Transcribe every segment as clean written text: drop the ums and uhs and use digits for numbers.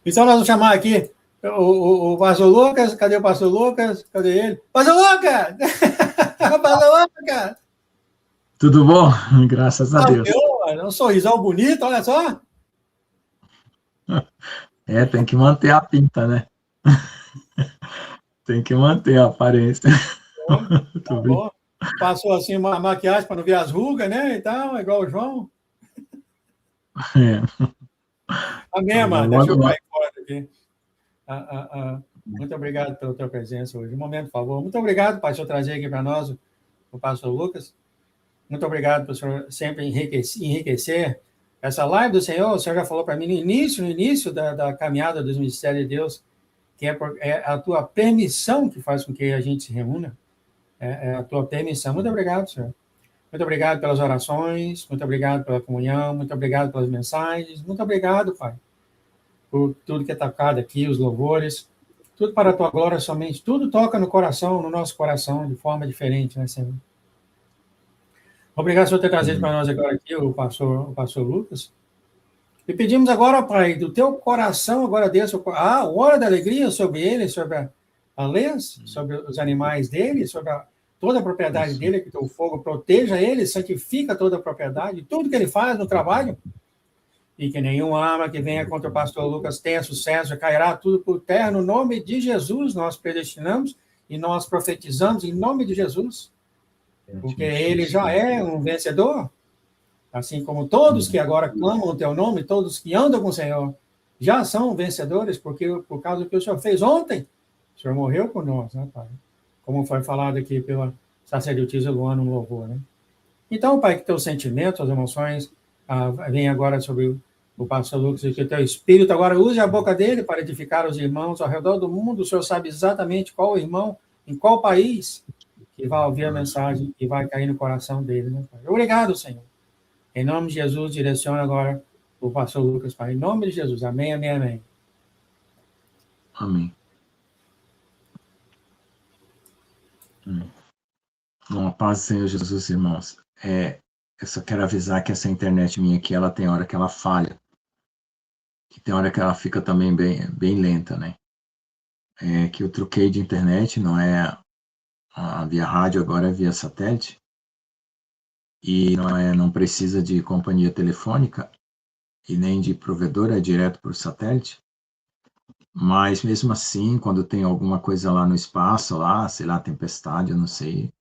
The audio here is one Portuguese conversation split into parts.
Então nós vamos chamar aqui o pastor Lucas. Cadê o pastor Lucas? Cadê ele? Pastor Lucas! Pastor Lucas! Tudo bom? Graças a Deus. Um sorrisão bonito, olha só. Tem que manter a pinta, né? Tem que manter a aparência. Tá bom. Passou assim uma maquiagem para não ver as rugas, né? Então, igual o João. Amém, mano. Deixa eu cair fora aqui. Muito obrigado pela tua presença hoje. Um momento, por favor. Muito obrigado, Pai, por trazer aqui para nós o pastor Lucas. Muito obrigado por senhor sempre enriquecer essa live do Senhor. O Senhor já falou para mim no início da caminhada dos mistérios de Deus, que é a tua permissão que faz com que a gente se reúna. É a tua permissão. Muito obrigado, Senhor. Muito obrigado pelas orações, muito obrigado pela comunhão, muito obrigado pelas mensagens, muito obrigado, Pai, por tudo que é tocado aqui, os louvores, tudo para a tua glória somente, tudo toca no coração, no nosso coração, de forma diferente, né, Senhor? Obrigado por ter trazido para nós agora aqui o pastor Lucas. E pedimos agora, Pai, do teu coração, agora desça hora da alegria sobre ele, sobre a lez, sobre os animais dele, sobre toda a propriedade dele, que o fogo proteja ele, santifica toda a propriedade, tudo que ele faz no trabalho, e que nenhuma arma que venha contra o pastor Lucas tenha sucesso, cairá tudo por terra, no nome de Jesus, nós predestinamos e nós profetizamos em nome de Jesus, porque ele já é um vencedor, assim como todos que agora clamam o teu nome, todos que andam com o Senhor, já são vencedores, porque por causa do que o Senhor fez ontem, o Senhor morreu por nós, né, Pai? Como foi falado aqui pela sacerdotisa Luana no louvor, né? Então, Pai, que teus sentimentos, as emoções venham agora sobre o pastor Lucas, e que o teu Espírito agora use a boca dele para edificar os irmãos ao redor do mundo. O Senhor sabe exatamente qual irmão, em qual país, que vai ouvir a mensagem e vai cair no coração dele, né, Pai? Obrigado, Senhor. Em nome de Jesus, direciona agora o pastor Lucas, Pai. Em nome de Jesus. Amém, amém, amém. Amém. Bom, a paz do Senhor Jesus, irmãos. Eu só quero avisar que essa internet minha aqui, ela tem hora que ela falha. E tem hora que ela fica também bem lenta, né? Que eu troquei de internet, não é via rádio, agora é via satélite. E não precisa de companhia telefônica e nem de provedor, é direto por satélite. Mas mesmo assim, quando tem alguma coisa lá no espaço, lá, sei lá, tempestade, eu não sei,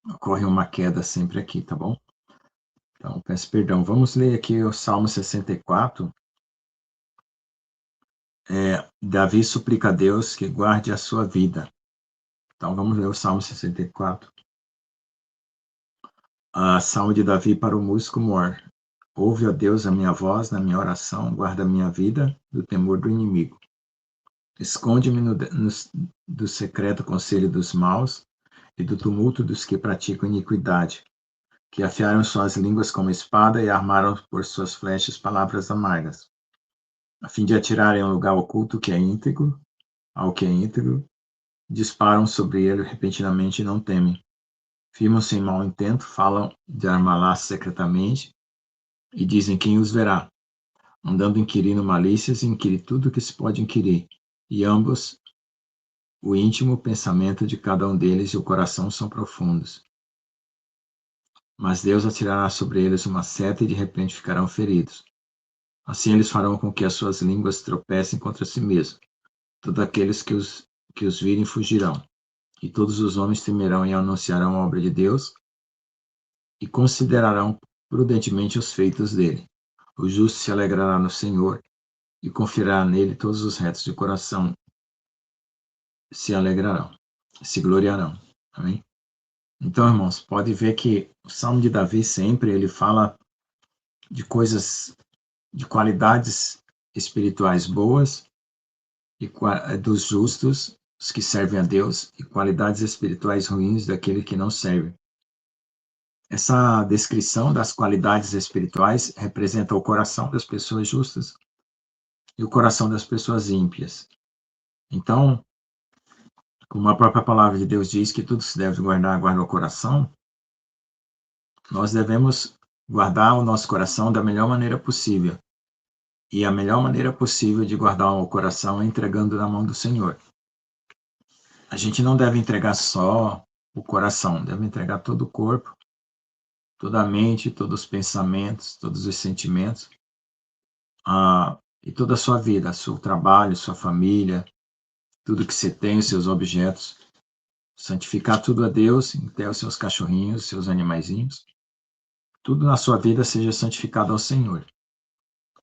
ocorre uma queda sempre aqui, tá bom? Então, peço perdão. Vamos ler aqui o Salmo 64. Davi suplica a Deus que guarde a sua vida. Então, vamos ler o Salmo 64. Salmo de Davi para o músico Mor. Ouve, ó Deus, a minha voz na minha oração, guarda a minha vida do temor do inimigo. Esconde-me do secreto conselho dos maus e do tumulto dos que praticam iniquidade, que afiaram suas línguas como espada e armaram por suas flechas palavras amargas, a fim de atirarem a um lugar oculto ao que é íntegro, disparam sobre ele repentinamente e não temem. Firmam-se em mau intento, falam de armalá secretamente e dizem quem os verá, andando inquirindo malícias, inquire tudo o que se pode inquirir, e ambos, o íntimo pensamento de cada um deles e o coração são profundos. Mas Deus atirará sobre eles uma seta e de repente ficarão feridos. Assim eles farão com que as suas línguas tropecem contra si mesmos. Todos aqueles que os virem fugirão. E todos os homens temerão e anunciarão a obra de Deus e considerarão prudentemente os feitos dele. O justo se alegrará no Senhor e confiará nele. Todos os retos de coração se alegrarão, se gloriarão. Amém? Então, irmãos, pode ver que o Salmo de Davi sempre ele fala de coisas, de qualidades espirituais boas e dos justos, os que servem a Deus, e qualidades espirituais ruins daquele que não serve. Essa descrição das qualidades espirituais representa o coração das pessoas justas e o coração das pessoas ímpias. Então, como a própria palavra de Deus diz que tudo se deve guardar o coração, nós devemos guardar o nosso coração da melhor maneira possível E a melhor maneira possível de guardar o coração é entregando na mão do Senhor. A gente não deve entregar só o coração, deve entregar todo o corpo, toda a mente, todos os pensamentos, todos os sentimentos, e toda a sua vida, seu trabalho, sua família, tudo que você tem, os seus objetos. Santificar tudo a Deus, até os seus cachorrinhos, seus animaizinhos. Tudo na sua vida seja santificado ao Senhor,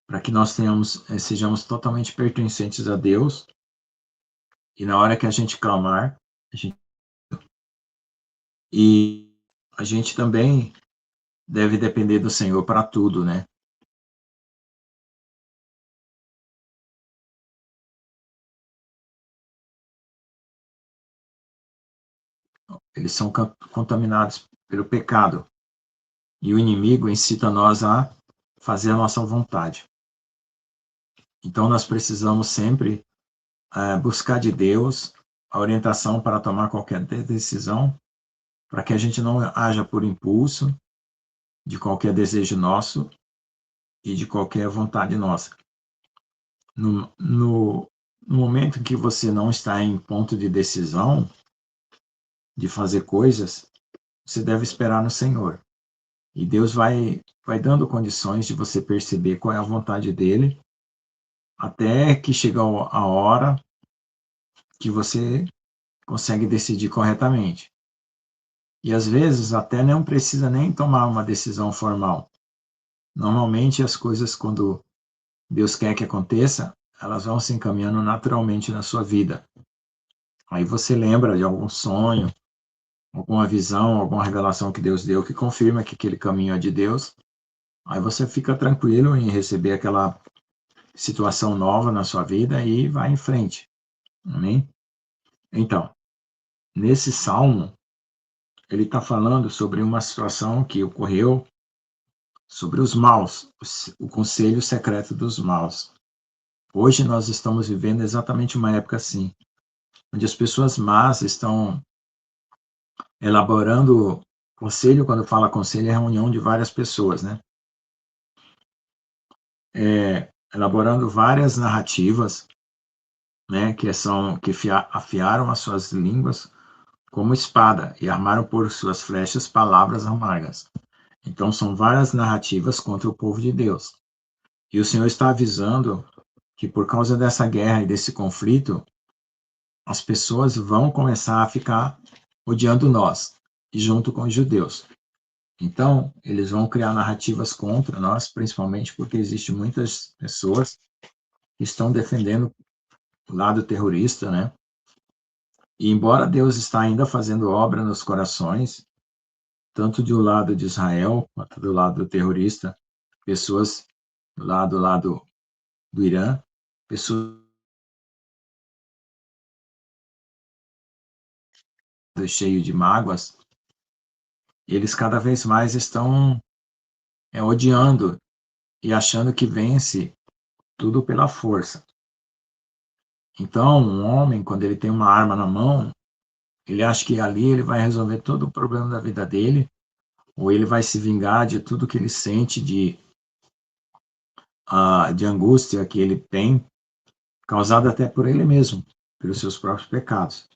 para que nós sejamos totalmente pertencentes a Deus, e na hora que a gente clamar, e a gente também deve depender do Senhor para tudo, né? Eles são contaminados pelo pecado, e o inimigo incita nós a fazer a nossa vontade. Então nós precisamos sempre buscar de Deus a orientação para tomar qualquer decisão, para que a gente não haja por impulso de qualquer desejo nosso e de qualquer vontade nossa. No momento em que você não está em ponto de decisão de fazer coisas, você deve esperar no Senhor. E Deus vai dando condições de você perceber qual é a vontade dele, até que chega a hora que você consegue decidir corretamente. E às vezes até não precisa nem tomar uma decisão formal. Normalmente as coisas, quando Deus quer que aconteça, elas vão se encaminhando naturalmente na sua vida. Aí você lembra de algum sonho, alguma visão, alguma revelação que Deus deu que confirma que aquele caminho é de Deus. Aí você fica tranquilo em receber aquela situação nova na sua vida e vai em frente. Amém? Então, nesse salmo, ele está falando sobre uma situação que ocorreu sobre os maus, o conselho secreto dos maus. Hoje nós estamos vivendo exatamente uma época assim, onde as pessoas más estão elaborando conselho. Quando fala conselho, é reunião de várias pessoas, né? Elaborando várias narrativas, né, que afiaram as suas línguas como espada e armaram por suas flechas palavras amargas. Então são várias narrativas contra o povo de Deus. E o Senhor está avisando que por causa dessa guerra e desse conflito, as pessoas vão começar a ficar odiando nós, junto com os judeus. Então, eles vão criar narrativas contra nós, principalmente porque existem muitas pessoas que estão defendendo o lado terrorista, né? E embora Deus está ainda fazendo obra nos corações, tanto do lado de Israel quanto do lado terrorista, pessoas do lado do Irã, pessoas cheias de mágoas, eles cada vez mais estão odiando e achando que vence tudo pela força. Então, um homem, quando ele tem uma arma na mão, ele acha que ali ele vai resolver todo o problema da vida dele, ou ele vai se vingar de tudo que ele sente de angústia que ele tem, causada até por ele mesmo, pelos seus próprios pecados.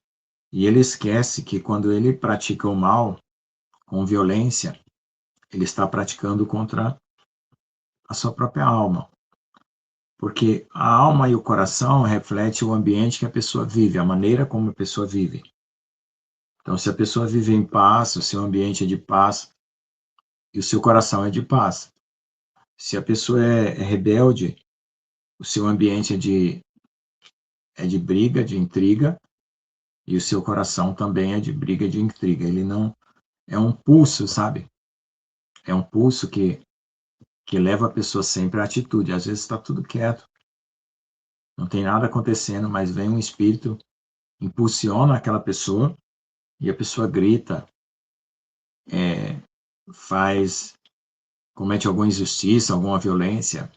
E ele esquece que quando ele pratica o mal com violência, ele está praticando contra a sua própria alma. Porque a alma e o coração refletem o ambiente que a pessoa vive, a maneira como a pessoa vive. Então, se a pessoa vive em paz, o seu ambiente é de paz e o seu coração é de paz. Se a pessoa é rebelde, o seu ambiente é de briga, de intriga, e o seu coração também é de briga, de intriga. Ele não é um pulso, sabe? É um pulso que leva a pessoa sempre à atitude. Às vezes está tudo quieto, não tem nada acontecendo, mas vem um espírito, impulsiona aquela pessoa e a pessoa grita, comete alguma injustiça, alguma violência.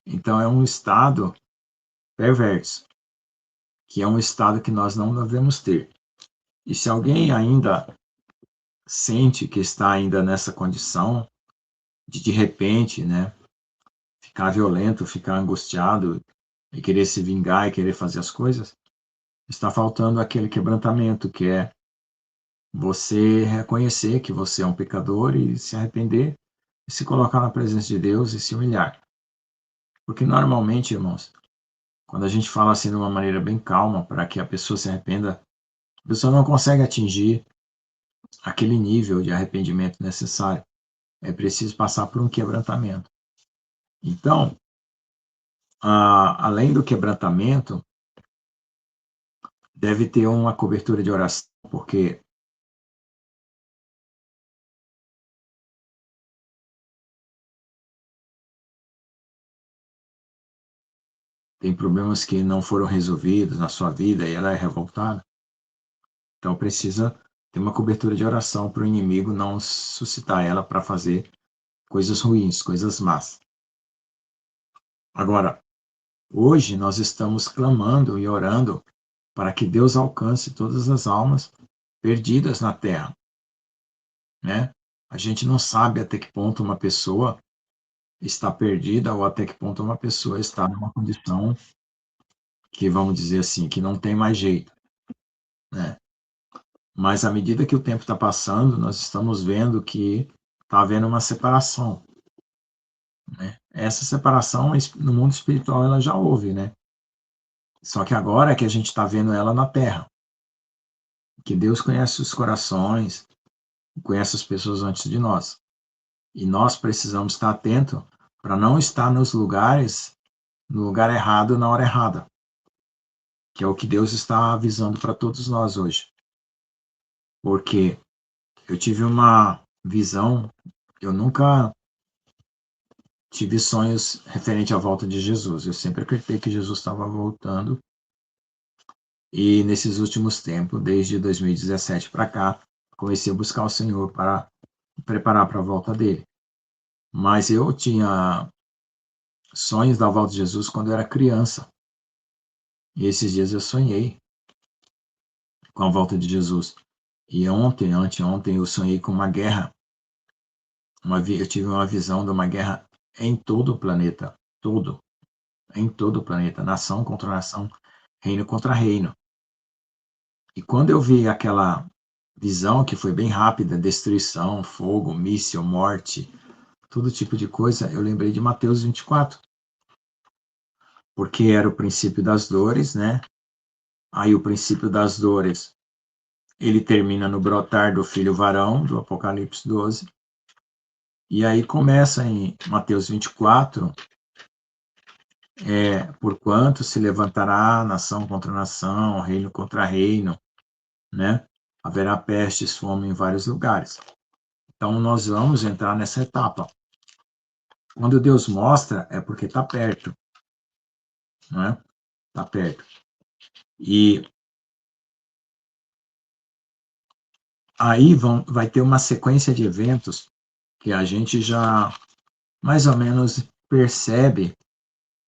Então é um estado perverso, que é um estado que nós não devemos ter. E se alguém ainda sente que está ainda nessa condição de repente, né, ficar violento, ficar angustiado e querer se vingar e querer fazer as coisas, está faltando aquele quebrantamento, que é você reconhecer que você é um pecador e se arrepender e se colocar na presença de Deus e se humilhar. Porque normalmente, irmãos, quando a gente fala assim de uma maneira bem calma para que a pessoa se arrependa, a pessoa não consegue atingir aquele nível de arrependimento necessário. É preciso passar por um quebrantamento. Então, além do quebrantamento, deve ter uma cobertura de oração, porque tem problemas que não foram resolvidos na sua vida e ela é revoltada. Então precisa ter uma cobertura de oração para o inimigo não suscitar ela para fazer coisas ruins, coisas más. Agora, hoje nós estamos clamando e orando para que Deus alcance todas as almas perdidas na terra, né? A gente não sabe até que ponto uma pessoa está perdida ou até que ponto uma pessoa está numa condição que, vamos dizer assim, que não tem mais jeito, né? Mas à medida que o tempo está passando, nós estamos vendo que está havendo uma separação, né? Essa separação no mundo espiritual ela já houve, né? Só que agora é que a gente está vendo ela na Terra, que Deus conhece os corações, conhece as pessoas antes de nós, e nós precisamos estar atentos para não estar nos lugares, no lugar errado na hora errada, que é o que Deus está avisando para todos nós hoje. Porque eu tive uma visão, eu nunca tive sonhos referente à volta de Jesus. Eu sempre acreditei que Jesus estava voltando. E nesses últimos tempos, desde 2017 para cá, comecei a buscar o Senhor para preparar para a volta dele. Mas eu tinha sonhos da volta de Jesus quando eu era criança. E esses dias eu sonhei com a volta de Jesus. E anteontem, eu sonhei com uma guerra. Eu tive uma visão de uma guerra em todo o planeta. Em todo o planeta. Nação contra nação, reino contra reino. E quando eu vi aquela visão, que foi bem rápida, destruição, fogo, míssil, morte, todo tipo de coisa, eu lembrei de Mateus 24. Porque era o princípio das dores, né? Aí o princípio das dores, ele termina no brotar do filho varão, do Apocalipse 12. E aí começa em Mateus 24, porquanto se levantará nação contra nação, reino contra reino, né? Haverá pestes, fome em vários lugares. Então nós vamos entrar nessa etapa. Quando Deus mostra, é porque está perto, né? Está perto. E aí vai ter uma sequência de eventos que a gente já mais ou menos percebe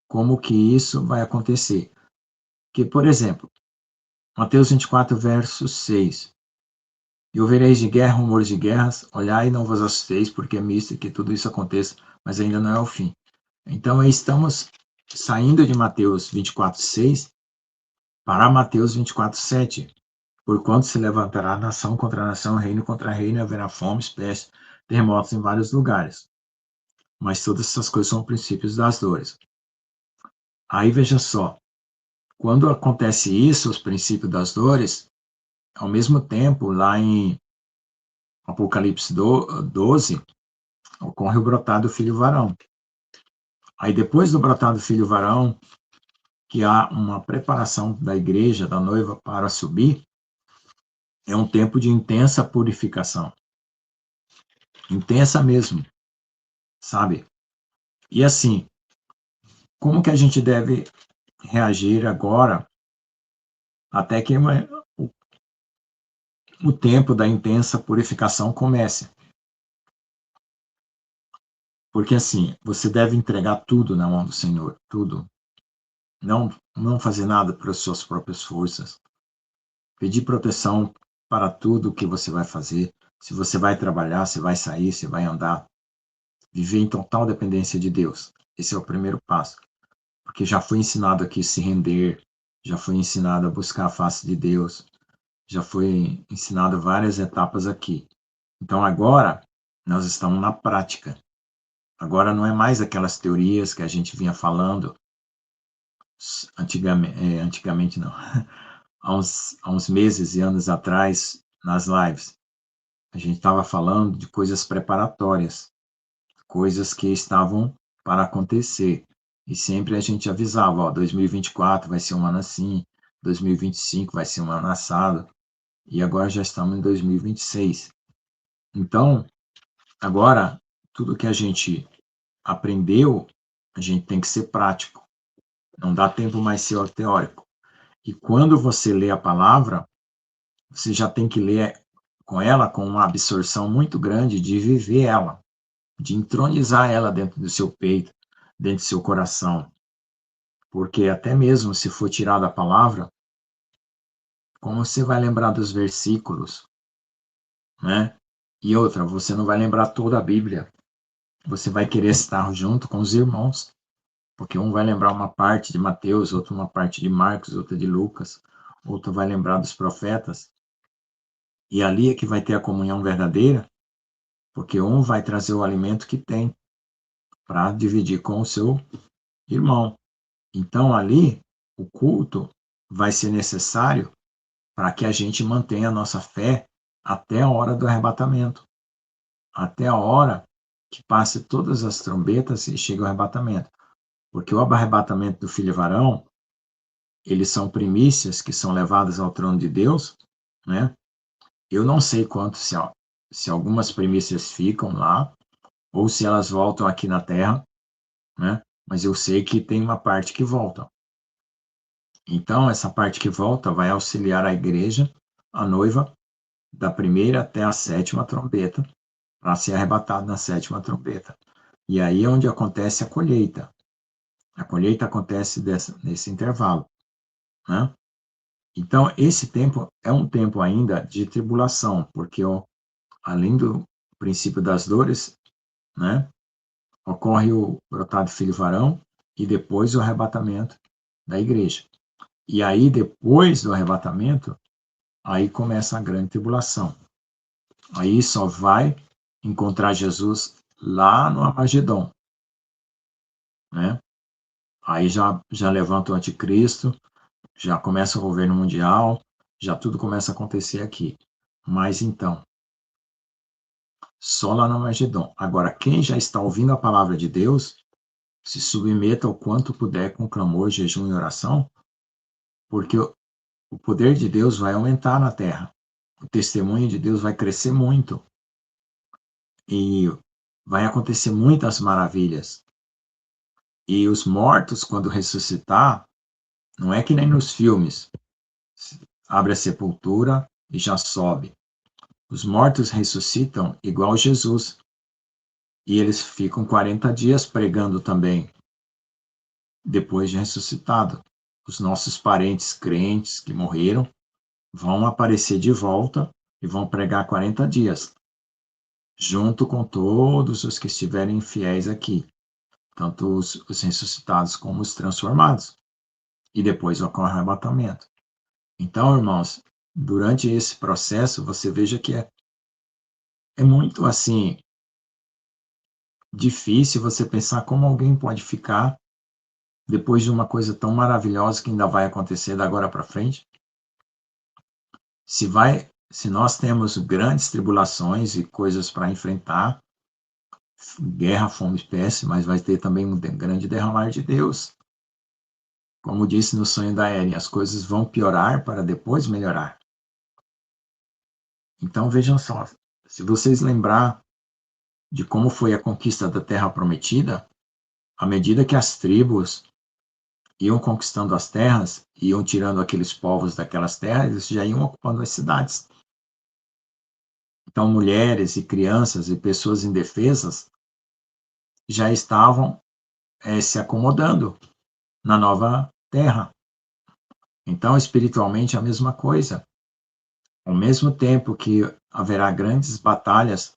como que isso vai acontecer. Que, por exemplo, Mateus 24, verso 6. E ouvireis de guerra, rumores de guerras, olhai e não vos assusteis, porque é misto que tudo isso aconteça, mas ainda não é o fim. Então, aí estamos saindo de Mateus 24, 6 para Mateus 24, 7. Porquanto se levantará nação contra nação, reino contra reino, haverá fome, pestes, terremotos em vários lugares. Mas todas essas coisas são princípios das dores. Aí veja só, quando acontece isso, os princípios das dores, ao mesmo tempo, lá em Apocalipse 12, ocorre o brotar do filho varão. Aí depois do brotar do filho varão, que há uma preparação da igreja, da noiva, para subir, é um tempo de intensa purificação. Intensa mesmo, sabe? E assim, como que a gente deve reagir agora, até que o tempo da intensa purificação comece? Porque assim, você deve entregar tudo na mão do Senhor, tudo. Não fazer nada por suas próprias forças. Pedir proteção para tudo que você vai fazer. Se você vai trabalhar, se vai sair, se vai andar. Viver em total dependência de Deus. Esse é o primeiro passo. Porque já foi ensinado aqui a se render, já foi ensinado a buscar a face de Deus, já foi ensinado várias etapas aqui. Então agora nós estamos na prática. Agora não é mais aquelas teorias que a gente vinha falando antigamente não, há uns meses e anos atrás nas lives. A gente estava falando de coisas preparatórias, coisas que estavam para acontecer. E sempre a gente avisava, ó, 2024 vai ser um ano assim, 2025 vai ser um ano assado, e agora já estamos em 2026. Então, agora, tudo que a gente aprendeu, a gente tem que ser prático. Não dá tempo mais ser teórico. E quando você lê a palavra, você já tem que ler com ela com uma absorção muito grande de viver ela, de entronizar ela dentro do seu peito, dentro do seu coração. Porque até mesmo se for tirada a palavra, como você vai lembrar dos versículos, né? E outra, você não vai lembrar toda a Bíblia. Você vai querer estar junto com os irmãos, porque um vai lembrar uma parte de Mateus, outro uma parte de Marcos, outra de Lucas, outro vai lembrar dos profetas. E ali é que vai ter a comunhão verdadeira, porque um vai trazer o alimento que tem para dividir com o seu irmão. Então ali o culto vai ser necessário para que a gente mantenha a nossa fé até a hora do arrebatamento, até a hora que passe todas as trombetas e chegue o arrebatamento. Porque o arrebatamento do filho varão, eles são primícias que são levadas ao trono de Deus, né? Eu não sei quanto, se algumas primícias ficam lá, ou se elas voltam aqui na terra, né? Mas eu sei que tem uma parte que volta. Então, essa parte que volta vai auxiliar a igreja, a noiva, da primeira até a sétima trombeta, para ser arrebatado na sétima trombeta. E aí é onde acontece a colheita. A colheita acontece nesse intervalo, né? Então, esse tempo é um tempo ainda de tribulação, porque além do princípio das dores, né, ocorre o brotado filho varão e depois o arrebatamento da igreja. E aí, depois do arrebatamento, aí começa a grande tribulação. Aí só vai encontrar Jesus lá no Armagedon, né? Aí já levanta o anticristo, já começa o governo mundial, já tudo começa a acontecer aqui. Mas então, só lá no Armagedon. Agora, quem já está ouvindo a palavra de Deus, se submeta o quanto puder com clamor, jejum e oração, porque o poder de Deus vai aumentar na terra. O testemunho de Deus vai crescer muito. E vai acontecer muitas maravilhas. E os mortos, quando ressuscitar, não é que nem nos filmes, abre a sepultura e já sobe. Os mortos ressuscitam igual Jesus. E eles ficam 40 dias pregando também, depois de ressuscitado. Os nossos parentes crentes que morreram vão aparecer de volta e vão pregar 40 dias, junto com todos os que estiverem fiéis aqui, tanto os ressuscitados como os transformados. E depois ocorre o arrebatamento. Então, irmãos, durante esse processo, você veja que é muito assim difícil você pensar como alguém pode ficar depois de uma coisa tão maravilhosa que ainda vai acontecer da agora para frente. Se nós temos grandes tribulações e coisas para enfrentar, guerra, fome e peste, mas vai ter também um grande derramar de Deus. Como disse no sonho da Eren, as coisas vão piorar para depois melhorar. Então vejam só, se vocês lembrar de como foi a conquista da Terra Prometida, à medida que as tribos iam conquistando as terras, iam tirando aqueles povos daquelas terras, eles já iam ocupando as cidades. Então, mulheres e crianças e pessoas indefesas já estavam se acomodando na nova terra. Então, espiritualmente, a mesma coisa. Ao mesmo tempo que haverá grandes batalhas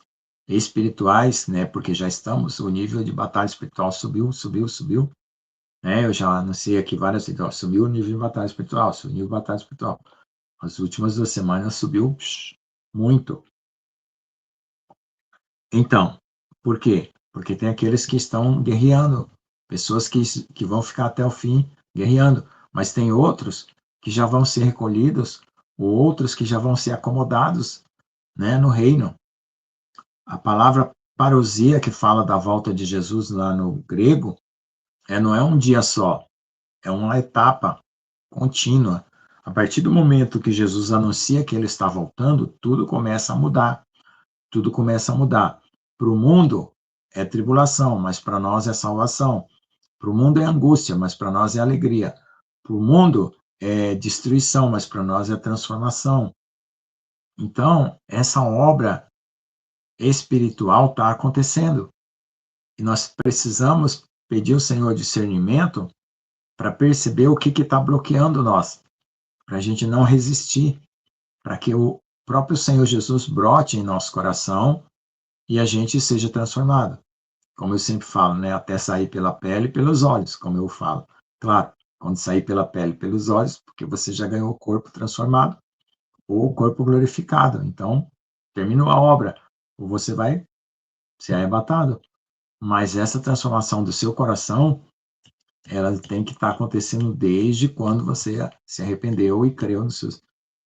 espirituais, né? Porque já estamos, o nível de batalha espiritual subiu, subiu, subiu, né? Eu já anunciei aqui várias vezes, ó, subiu o nível de batalha espiritual, subiu o nível de batalha espiritual. As últimas 2 semanas subiu muito. Então, por quê? Porque tem aqueles que estão guerreando, pessoas que vão ficar até o fim guerreando, mas tem outros que já vão ser recolhidos, ou outros que já vão ser acomodados, né, no reino. A palavra parousia, que fala da volta de Jesus lá no grego, não é um dia só, é uma etapa contínua. A partir do momento que Jesus anuncia que ele está voltando, tudo começa a mudar. Tudo começa a mudar. Para o mundo é tribulação, mas para nós é salvação. Para o mundo é angústia, mas para nós é alegria. Para o mundo é destruição, mas para nós é transformação. Então, essa obra espiritual está acontecendo. E nós precisamos pedir ao Senhor discernimento para perceber o que está bloqueando nós, para a gente não resistir, para que o próprio Senhor Jesus brote em nosso coração e a gente seja transformado. Como eu sempre falo, né? Até sair pela pele e pelos olhos, como eu falo. Claro, quando sair pela pele e pelos olhos, porque você já ganhou o corpo transformado ou o corpo glorificado. Então, terminou a obra, ou você vai ser arrebatado. Mas essa transformação do seu coração, ela tem que estar acontecendo desde quando você se arrependeu e creu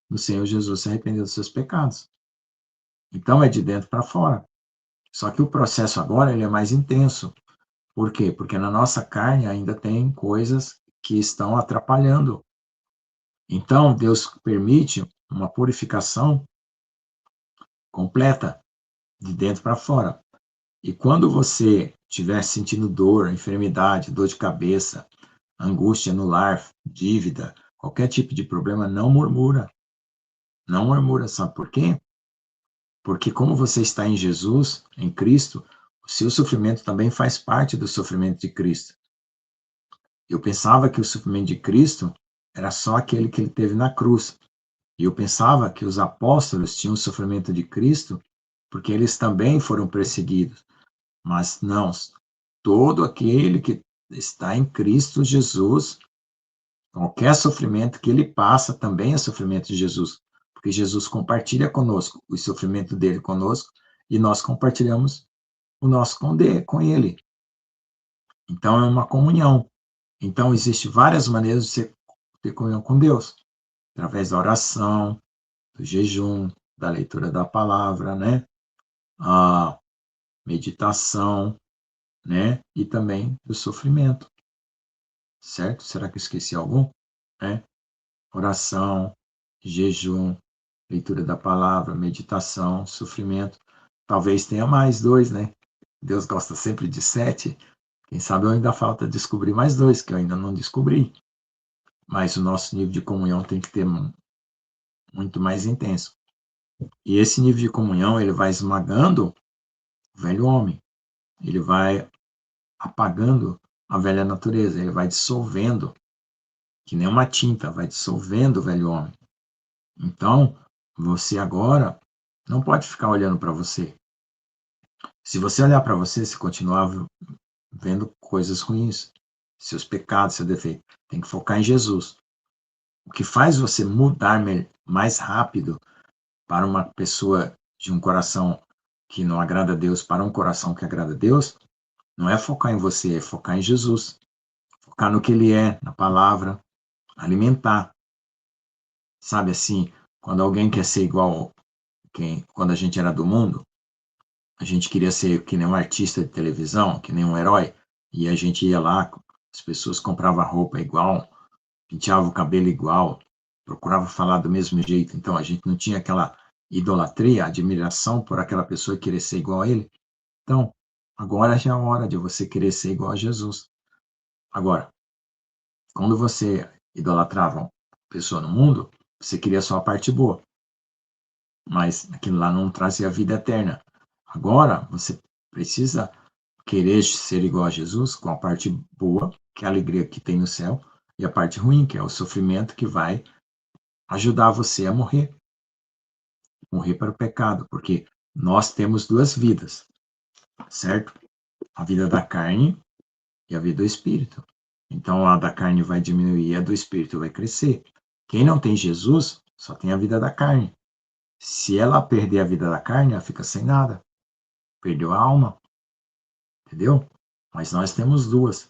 no Senhor Jesus, se arrependeu dos seus pecados. Então, é de dentro para fora. Só que o processo agora ele é mais intenso. Por quê? Porque na nossa carne ainda tem coisas que estão atrapalhando. Então, Deus permite uma purificação completa, de dentro para fora. E quando você estiver sentindo dor, enfermidade, dor de cabeça, angústia no lar, dívida, qualquer tipo de problema, não murmura. Não murmura, sabe por quê? Porque como você está em Jesus, em Cristo, o seu sofrimento também faz parte do sofrimento de Cristo. Eu pensava que o sofrimento de Cristo era só aquele que ele teve na cruz. E eu pensava que os apóstolos tinham o sofrimento de Cristo porque eles também foram perseguidos. Mas não, todo aquele que está em Cristo Jesus, qualquer sofrimento que ele passa também é sofrimento de Jesus, porque Jesus compartilha conosco o sofrimento dele conosco e nós compartilhamos o nosso com ele. Então é uma comunhão. Então existe várias maneiras de você ter comunhão com Deus, através da oração, do jejum, da leitura da palavra, né? A meditação, né? E também do sofrimento, certo? Será que eu esqueci algum? Né? Oração, jejum, leitura da palavra, meditação, sofrimento. Talvez tenha mais dois, né? Deus gosta sempre de 7. Quem sabe eu ainda falta descobrir mais dois, que eu ainda não descobri. Mas o nosso nível de comunhão tem que ter muito mais intenso. E esse nível de comunhão, ele vai esmagando o velho homem. Ele vai apagando a velha natureza, ele vai dissolvendo, que nem uma tinta, vai dissolvendo o velho homem. Então, você agora não pode ficar olhando para você. Se você olhar para você, você continuar vendo coisas ruins, seus pecados, seu defeito. Tem que focar em Jesus. O que faz você mudar mais rápido para uma pessoa de um coração que não agrada a Deus, para um coração que agrada a Deus, não é focar em você, é focar em Jesus. Focar no que ele é, na palavra, alimentar. Sabe assim, quando alguém quer ser igual quando a gente era do mundo, a gente queria ser que nem um artista de televisão, que nem um herói, e a gente ia lá, as pessoas compravam roupa igual, penteavam o cabelo igual, procurava falar do mesmo jeito. Então a gente não tinha aquela idolatria, admiração por aquela pessoa e querer ser igual a ele. Então, agora já é a hora de você querer ser igual a Jesus. Agora, quando você idolatrava uma pessoa no mundo, você queria só a parte boa, mas aquilo lá não trazia a vida eterna. Agora, você precisa querer ser igual a Jesus com a parte boa, que é a alegria que tem no céu, e a parte ruim, que é o sofrimento que vai ajudar você a morrer para o pecado, porque nós temos duas vidas, certo? A vida da carne e a vida do espírito. Então, a da carne vai diminuir e a do espírito vai crescer. Quem não tem Jesus, só tem a vida da carne. Se ela perder a vida da carne, ela fica sem nada. Perdeu a alma, entendeu? Mas nós temos duas,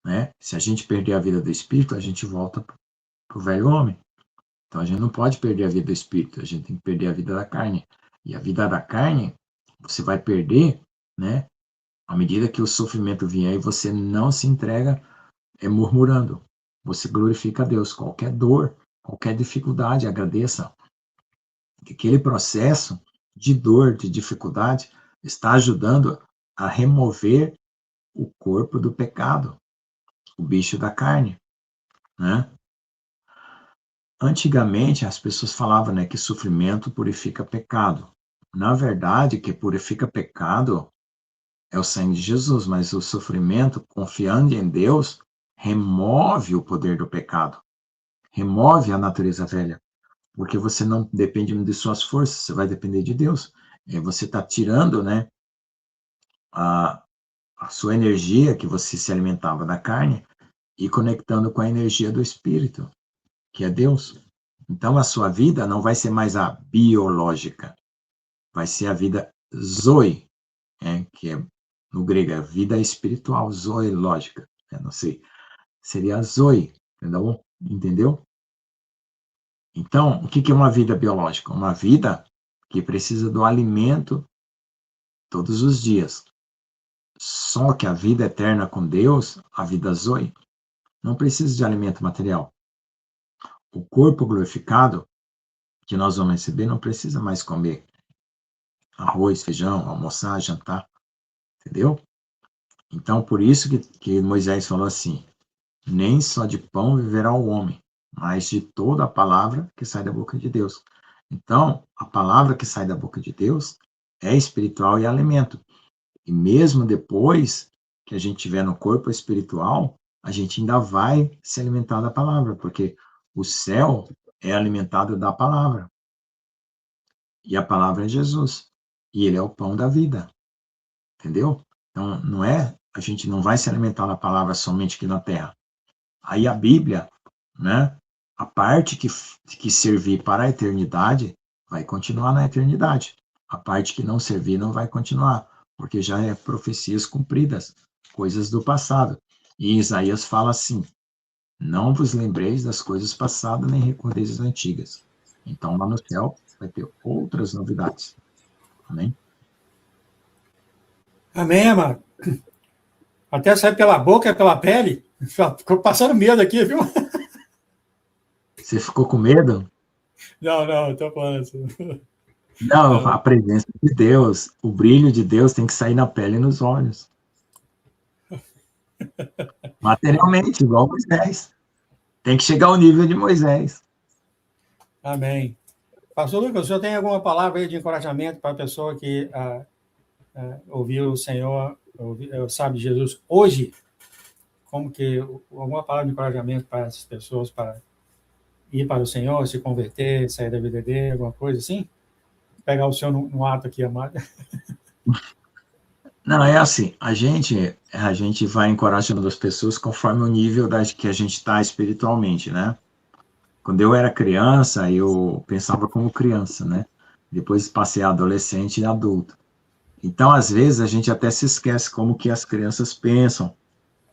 né? Se a gente perder a vida do espírito, a gente volta para o velho homem. Então, a gente não pode perder a vida do espírito, a gente tem que perder a vida da carne. E a vida da carne, você vai perder, né? À medida que o sofrimento vier e você não se entrega, murmurando. Você glorifica a Deus. Qualquer dor, qualquer dificuldade, agradeça. Aquele processo de dor, de dificuldade, está ajudando a remover o corpo do pecado, o bicho da carne, né? Antigamente, as pessoas falavam, né, que sofrimento purifica pecado. Na verdade, o que purifica pecado é o sangue de Jesus, mas o sofrimento, confiando em Deus, remove o poder do pecado, remove a natureza velha, porque você não depende de suas forças, você vai depender de Deus. Você está tirando, né, a, a sua energia, que você se alimentava da carne, e conectando com a energia do Espírito, que é Deus. Então, a sua vida não vai ser mais a biológica, vai ser a vida zoe, que é, no grego, é vida espiritual, zoe lógica, não sei, seria a zoe, entendeu? Entendeu? Então, o que é uma vida biológica? Uma vida que precisa do alimento todos os dias. Só que a vida eterna com Deus, a vida zoe, não precisa de alimento material. O corpo glorificado que nós vamos receber não precisa mais comer arroz, feijão, almoçar, jantar, entendeu? Então, por isso que Moisés falou assim, nem só de pão viverá o homem, mas de toda a palavra que sai da boca de Deus. Então, a palavra que sai da boca de Deus é espiritual e alimento. E mesmo depois que a gente estiver no corpo espiritual, a gente ainda vai se alimentar da palavra, porque o céu é alimentado da palavra. E a palavra é Jesus. E ele é o pão da vida. Entendeu? Então, não é, a gente não vai se alimentar da palavra somente aqui na terra. Aí a Bíblia, né, a parte que servir para a eternidade, vai continuar na eternidade. A parte que não servir não vai continuar, porque já é profecias cumpridas, coisas do passado. E Isaías fala assim, não vos lembreis das coisas passadas, nem recordeis as antigas. Então, lá no céu, vai ter outras novidades. Amém? Amém, amado. Até sai pela boca e pela pele. Ficou passando medo aqui, viu? Você ficou com medo? Não, estou falando assim. Não, a presença de Deus, o brilho de Deus tem que sair na pele e nos olhos. Materialmente, igual Moisés. Tem que chegar ao nível de Moisés. Amém. Pastor Lucas, o senhor tem alguma palavra aí de encorajamento para a pessoa que ouviu o Senhor, sabe de Jesus hoje? Como que alguma palavra de encorajamento para essas pessoas para ir para o Senhor, se converter, sair da vida dele, alguma coisa assim? Pegar o senhor no ato aqui, amado. Não, é assim, a gente vai encorajando as pessoas conforme o nível que a gente está espiritualmente, né? Quando eu era criança, eu pensava como criança, né? Depois passei a adolescente e adulto. Então, às vezes, a gente até se esquece como que as crianças pensam,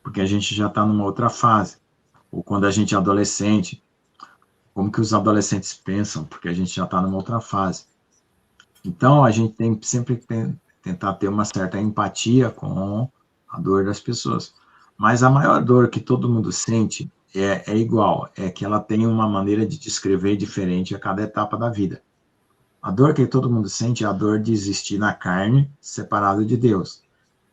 porque a gente já está numa outra fase. Ou quando a gente é adolescente, como que os adolescentes pensam, porque a gente já está numa outra fase. Então, a gente tem sempre que tentar ter uma certa empatia com a dor das pessoas. Mas a maior dor que todo mundo sente é igual, é que ela tem uma maneira de descrever diferente a cada etapa da vida. A dor que todo mundo sente é a dor de existir na carne, separado de Deus.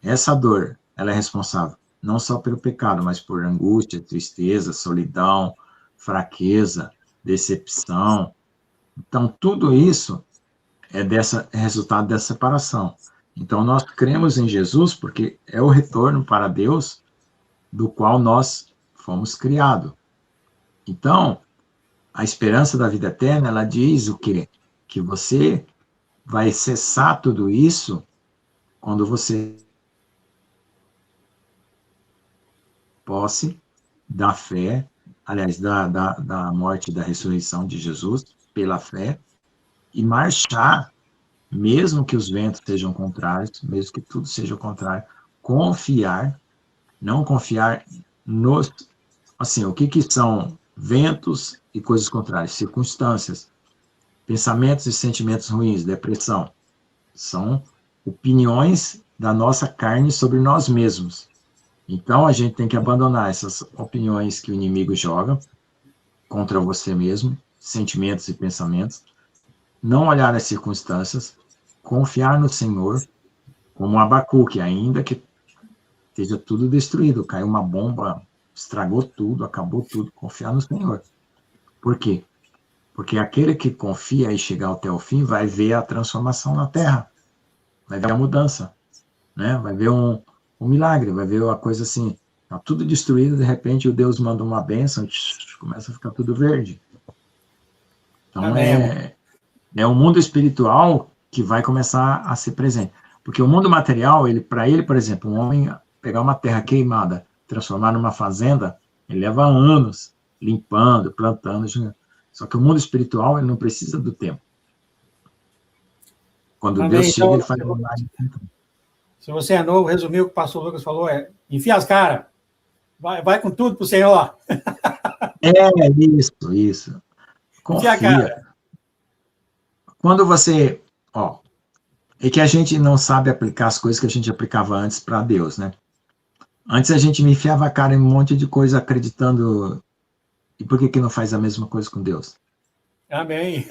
Essa dor, ela é responsável não só pelo pecado, mas por angústia, tristeza, solidão, fraqueza, decepção. Então, tudo isso é resultado dessa separação. Então, nós cremos em Jesus porque é o retorno para Deus do qual nós fomos criados. Então, a esperança da vida eterna, ela diz o quê? Que você vai cessar tudo isso quando você posse da fé, aliás, da morte e da ressurreição de Jesus, pela fé, e marchar, mesmo que os ventos sejam contrários, mesmo que tudo seja contrário, confiar, não confiar nos... Assim, o que são ventos e coisas contrárias? Circunstâncias, pensamentos e sentimentos ruins, depressão. São opiniões da nossa carne sobre nós mesmos. Então, a gente tem que abandonar essas opiniões que o inimigo joga contra você mesmo, sentimentos e pensamentos, não olhar as circunstâncias, confiar no Senhor, como Abacuque, ainda que esteja tudo destruído, caiu uma bomba, estragou tudo, acabou tudo, confiar no Senhor. Por quê? Porque aquele que confia e chegar até o fim vai ver a transformação na terra, vai ver a mudança, né? Vai ver um milagre, vai ver uma coisa assim, está tudo destruído, de repente o Deus manda uma bênção, começa a ficar tudo verde. Então Amém. é o mundo espiritual que vai começar a ser presente. Porque o mundo material, para ele, por exemplo, um homem pegar uma terra queimada, transformar numa fazenda, ele leva anos limpando, plantando. Só que o mundo espiritual, ele não precisa do tempo. Quando Deus Amém. chega, Então, ele faz um milagre. se você é novo, resumir o que o pastor Lucas falou enfia as caras. Vai com tudo pro Senhor. Isso. Enfia a cara. Confia. Quando você... é que a gente não sabe aplicar as coisas que a gente aplicava antes para Deus, né? Antes a gente me enfiava a cara em um monte de coisa acreditando. E por que não faz a mesma coisa com Deus? Amém.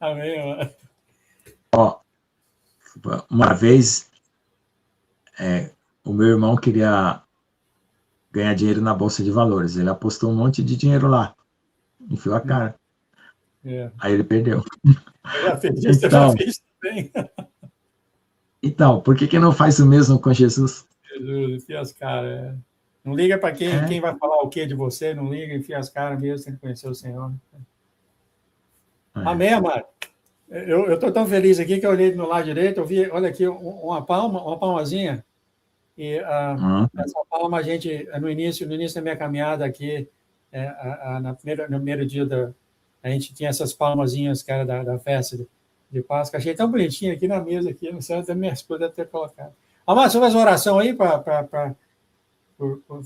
Amém. Uma vez, o meu irmão queria ganhar dinheiro na Bolsa de Valores. Ele apostou um monte de dinheiro lá. Enfiou a cara. Aí ele perdeu. Eu já fiz isso, eu já fiz também. Então, por que não faz o mesmo com Jesus? Jesus, enfia as caras. Não liga para quem vai falar o que de você, não liga, enfia as caras mesmo, tem que conhecer o Senhor. Amém, amado. Eu estou tão feliz aqui que eu olhei do meu lado direito, eu vi, olha aqui, uma palmazinha, e essa palma a gente, no início da minha caminhada aqui, no primeiro dia a gente tinha essas palmazinhas, cara, da festa de Páscoa, achei tão bonitinho aqui na mesa, aqui, não sei até minha esposa deve ter colocado. Amado, você faz uma oração aí para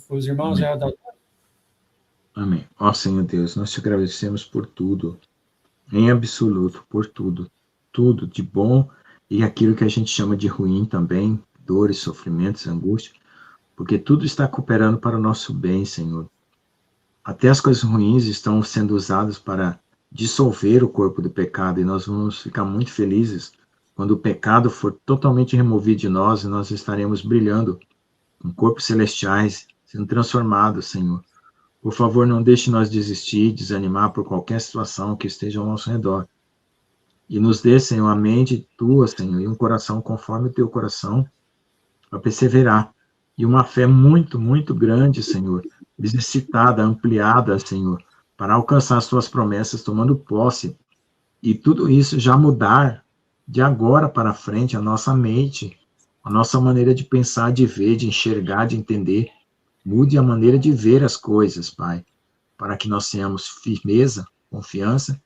os irmãos? Amém. Ó Senhor Deus, nós te agradecemos por tudo, em absoluto, por tudo. Tudo de bom e aquilo que a gente chama de ruim também, dores, sofrimentos, angústia, porque tudo está cooperando para o nosso bem, Senhor. Até as coisas ruins estão sendo usadas para dissolver o corpo do pecado, e nós vamos ficar muito felizes quando o pecado for totalmente removido de nós, e nós estaremos brilhando com corpos celestiais, sendo transformados, Senhor. Por favor, não deixe nós desistir, desanimar por qualquer situação que esteja ao nosso redor. E nos dê, Senhor, a mente tua, Senhor, e um coração conforme o teu coração, para perseverar. E uma fé muito, muito grande, Senhor, exercitada, ampliada, Senhor, para alcançar as tuas promessas, tomando posse. E tudo isso já mudar de agora para frente a nossa mente, a nossa maneira de pensar, de ver, de enxergar, de entender. Mude a maneira de ver as coisas, Pai, para que nós tenhamos firmeza, confiança,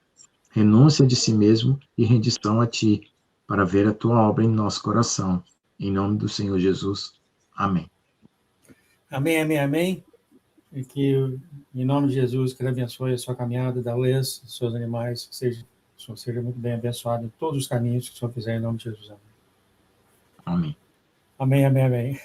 renúncia de si mesmo e rendição a Ti, para ver a Tua obra em nosso coração. Em nome do Senhor Jesus. Amém. Amém, amém, amém. E que, em nome de Jesus, que Ele abençoe a sua caminhada, da luz, seus animais, que seja muito bem abençoado em todos os caminhos que o Senhor fizer, em nome de Jesus. Amém. Amém, amém, amém.